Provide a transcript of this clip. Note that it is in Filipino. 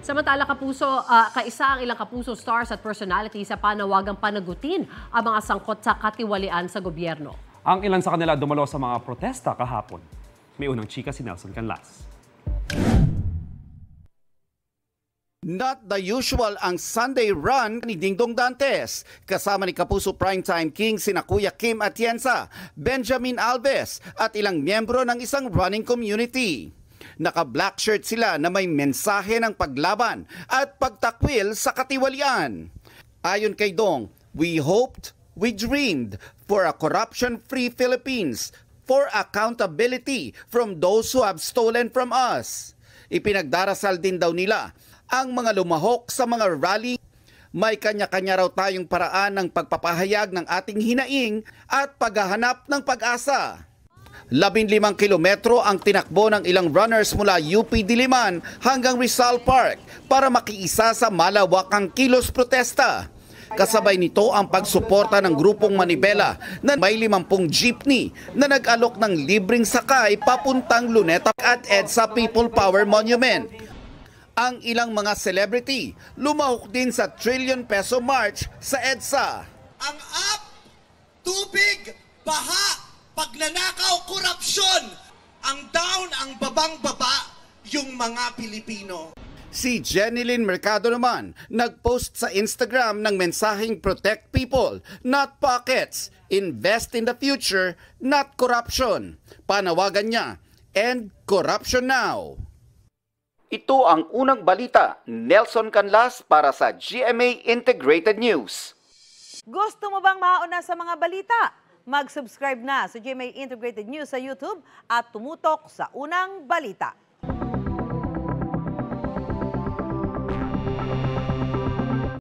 Samantala, kaisa ang ilang kapuso stars at personality sa panawagang panagutin ang mga sangkot sa katiwalian sa gobyerno. Ang ilan sa kanila dumalo sa mga protesta kahapon. May unang chika si Nelson Canlas. Not the usual ang Sunday run ni Dingdong Dantes. Kasama ni Kapuso Primetime King sina Kuya Kim Atienza, Benjamin Alves at ilang miyembro ng isang running community. Naka-black shirt sila na may mensahe ng paglaban at pagtakwil sa katiwalian. Ayon kay Dong, we hoped, we dreamed for a corruption-free Philippines, for accountability from those who have stolen from us. Ipinagdarasal din daw nila ang mga lumahok sa mga rally. May kanya-kanya raw tayong paraan ng pagpapahayag ng ating hinaing at paghahanap ng pag-asa. 15 kilometro ang tinakbo ng ilang runners mula UP Diliman hanggang Rizal Park para makiisa sa malawakang kilos protesta. Kasabay nito ang pagsuporta ng grupong Manibela na may 50 jeepney na nag-alok ng libreng sakay papuntang Luneta at EDSA People Power Monument. Ang ilang mga celebrity lumahok din sa trillion peso march sa EDSA. Ang up, tubig, baha, pagnanakaw, korupsyon. Ang down, ang babang-baba, yung mga Pilipino. Si Jenilyn Mercado naman nagpost sa Instagram ng mensaheng protect people, not pockets. Invest in the future, not corruption. Panawagan niya, end corruption now. Ito ang unang balita, Nelson Canlas para sa GMA Integrated News. Gusto mo bang mauna sa mga balita? Mag-subscribe na sa GMA Integrated News sa YouTube at tumutok sa unang balita.